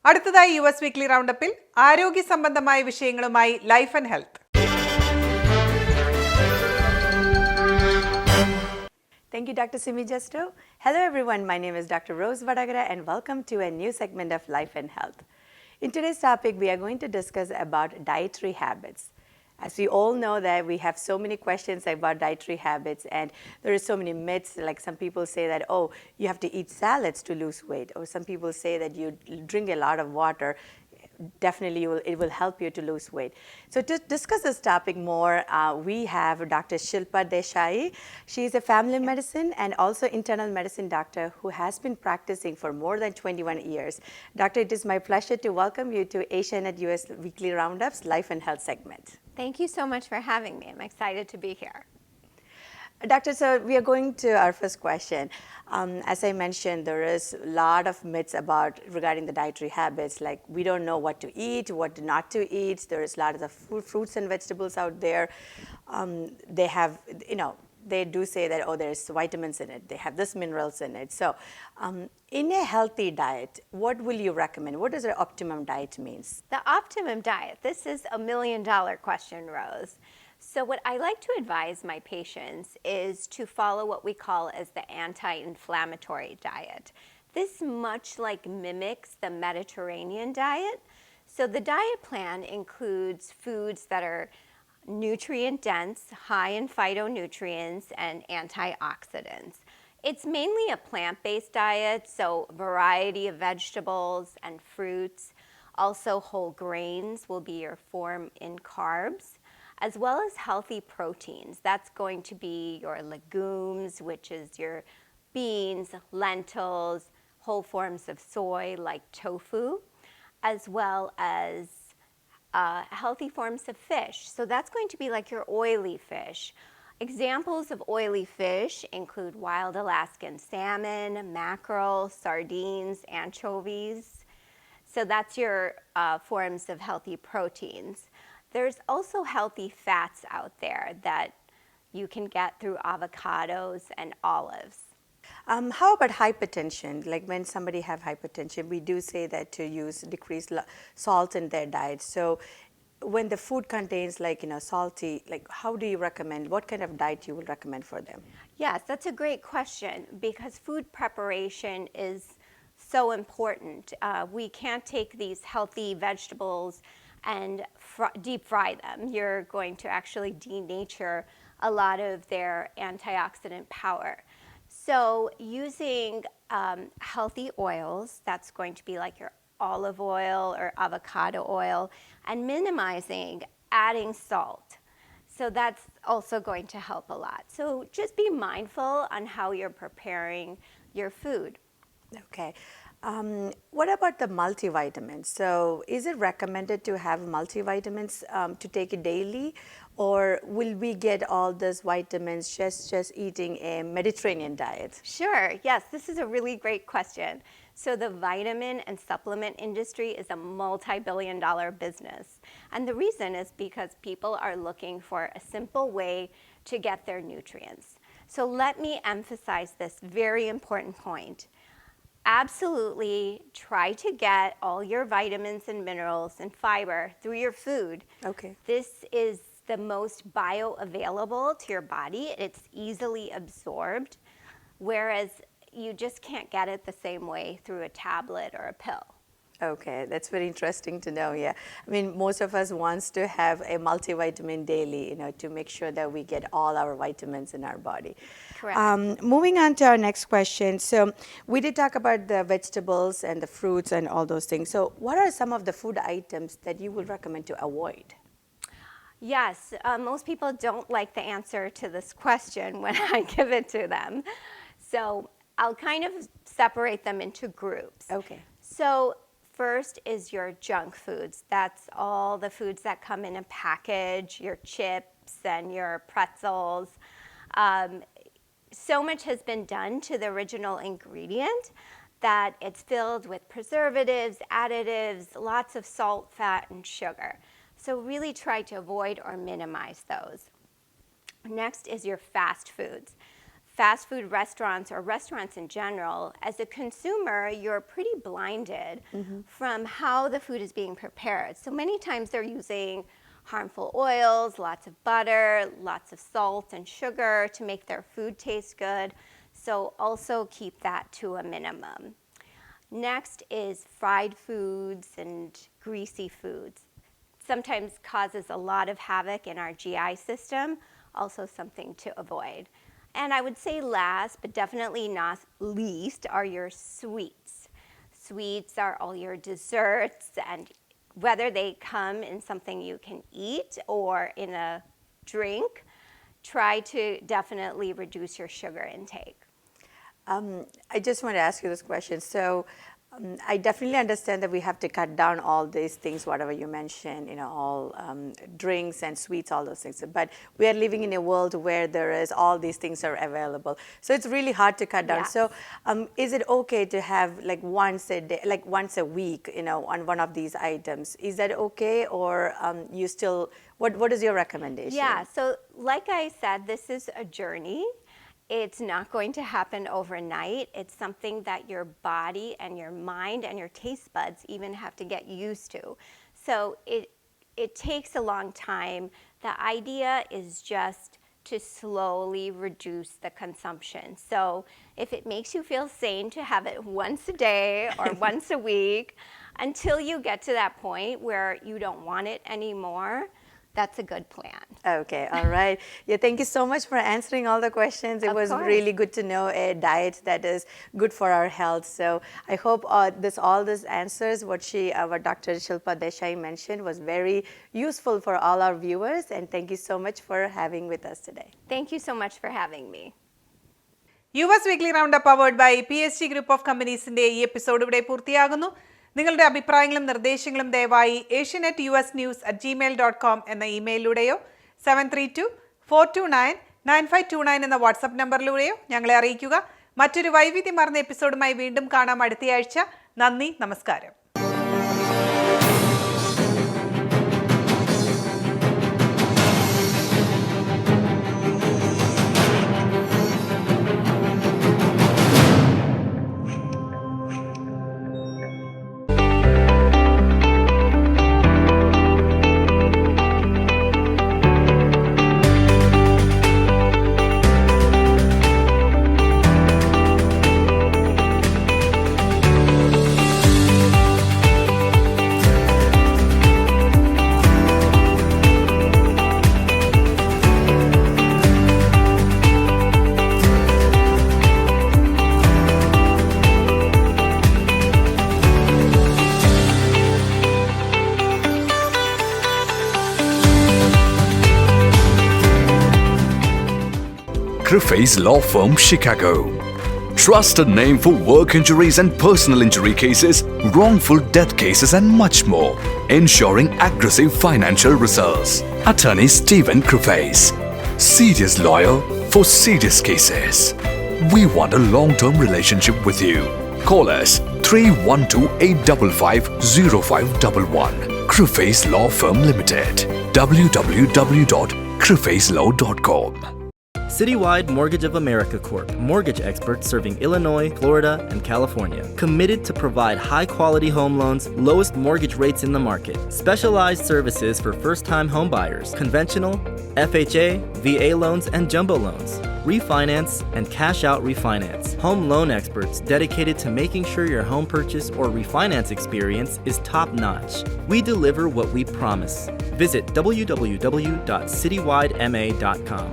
അടുത്തതായി US weekly റൗണ്ടപ്പിൽ ആരോഗ്യ സംബന്ധമായ വിഷയങ്ങളുമായി life and health. Thank you, Dr. Simi Jesto. Hello, everyone. My name is Dr.Rose Vadakara, and welcome to a new segment of Life and Health. In today's topic, we are going to discuss about dietary habits. As we all know that we have so many questions about dietary habits, and there are so many myths. Like some people say that, oh, you have to eat salads to lose weight, or some people say that you drink a lot of water. Definitely it will help you to lose weight. So to discuss this topic more, we have Dr. Shilpa Desai. She is a family medicine and also internal medicine doctor who has been practicing for more than 21 years. Doctor, it is my pleasure to welcome you to Asianet US Weekly Roundup's Life and Health segment. Thank you so much for having me. I'm excited to be here. Doctor, so we are going to our first question. As I mentioned, there is a lot of myths regarding the dietary habits, like we don't know what to eat, what not to eat. There is a lot of fruits and vegetables out there. They have, they do say that, oh, there's vitamins in it. They have this minerals in it. So in a healthy diet, what will you recommend? What does the optimum diet mean? The optimum diet, this is $1 million question, Rose. So what I like to advise my patients is to follow what we call as the anti-inflammatory diet. This much like mimics the Mediterranean diet. So the diet plan includes foods that are nutrient dense, high in phytonutrients and antioxidants. It's mainly a plant-based diet, so variety of vegetables and fruits. Also whole grains will be your form in carbs, as well as healthy proteins. That's going to be your legumes, which is your beans, lentils, whole forms of soy like tofu, as well as healthy forms of fish. So that's going to be like your oily fish. Examples of oily fish include wild Alaskan salmon, mackerel, sardines, anchovies. So that's your forms of healthy proteins. There's also healthy fats out there that you can get through avocados and olives. How about hypertension? Like when somebody have hypertension, we do say that to decrease salt in their diet. So when the food contains salty, like how do you recommend, what kind of diet you will recommend for them? Yes, that's a great question because food preparation is so important. We can't take these healthy vegetables and deep fry them. You're going to actually denature a lot of their antioxidant power. So using healthy oils, that's going to be like your olive oil or avocado oil, and minimizing adding salt. So that's also going to help a lot. So just be mindful on how you're preparing your food. Okay. What about the multivitamins? So is it recommended to have multivitamins to take it daily, or will we get all those vitamins just eating a Mediterranean diet? Sure, yes, this is a really great question. So the vitamin and supplement industry is a multi-billion-dollar business. And the reason is because people are looking for a simple way to get their nutrients. So let me emphasize this very important point. Absolutely try to get all your vitamins and minerals and fiber through your food. Okay. This is the most bioavailable to your body. It's easily absorbed, whereas you just can't get it the same way through a tablet or a pill. Okay, that's very interesting to know. Yeah, I mean, most of us wants to have a multivitamin daily, to make sure that we get all our vitamins in our body. Correct. Moving on to our next question. So we did talk about the vegetables and the fruits and all those things. So what are some of the food items that you would recommend to avoid? Yes, most people don't like the answer to this question when I give it to them. So I'll kind of separate them into groups. Okay. So first is your junk foods. That's all the foods that come in a package, your chips and your pretzels. So much has been done to the original ingredient that it's filled with preservatives, additives, lots of salt, fat, and sugar. So really try to avoid or minimize those. Next is your fast foods. fast food restaurants or restaurants in general, as a consumer, you're pretty blinded from how the food is being prepared. So many times they're using harmful oils, lots of butter, lots of salt and sugar to make their food taste good. So also keep that to a minimum. Next is fried foods and greasy foods. Sometimes causes a lot of havoc in our GI system, also something to avoid. And I would say last, but definitely not least, are your sweets. Sweets are all your desserts, and whether they come in something you can eat or in a drink, try to definitely reduce your sugar intake. I just want to ask you this question. So I definitely understand that we have to cut down all these things, whatever you mentioned, all drinks and sweets, all those things. But we are living in a world where there is all these things are available. So it's really hard to cut down. Yes. So is it okay to have like once a day, like once a week, on one of these items? Is that okay, or you still, what is your recommendation? Yeah, so like I said, this is a journey. It's not going to happen overnight. It's something that your body and your mind and your taste buds even have to get used to. So it takes a long time. The idea is just to slowly reduce the consumption. So if it makes you feel sane to have it once a day or once a week, until you get to that point where you don't want it anymore, that's a good plan. Okay, all right. Yeah, thank you so much for answering all the questions. It was really good to know a diet that is good for our health. So I hope all these answers, what Dr. Shilpa Desai mentioned, was very useful for all our viewers. And thank you so much for having with us today. Thank you so much for having me. US Weekly Roundup powered by PSG Group of Companies in the episode of Purtiagunu. നിങ്ങളുടെ അഭിപ്രായങ്ങളും നിർദ്ദേശങ്ങളും ദയവായി asianetusnews@gmail.com എന്ന ഇമെയിലിലൂടെയോ 732-429-9529 എന്ന WhatsApp നമ്പറിലൂടെയോ ഞങ്ങളെ അറിയിക്കുക. മറ്റൊരു വൈവിധ്യമാർന്ന എപ്പിസോഡുമായി വീണ്ടും കാണാം അടുത്തയാഴ്ച. നന്ദി, നമസ്കാരം. Griffey's Law Firm, Chicago. Trusted name for work injuries and personal injury cases, wrongful death cases and much more. Ensuring aggressive financial results. Attorney Stephen Griffey's. Serious lawyer for serious cases. We want a long-term relationship with you. Call us 312-855-0511. Griffey's Law Firm Limited. www.griffeyslaw.com. Citywide Mortgage of America Corp. Mortgage experts serving Illinois, Florida, and California. Committed to provide high-quality home loans, lowest mortgage rates in the market. Specialized services for first-time home buyers. Conventional, FHA, VA loans, and jumbo loans. Refinance and cash-out refinance. Home loan experts dedicated to making sure your home purchase or refinance experience is top-notch. We deliver what we promise. Visit www.citywidema.com.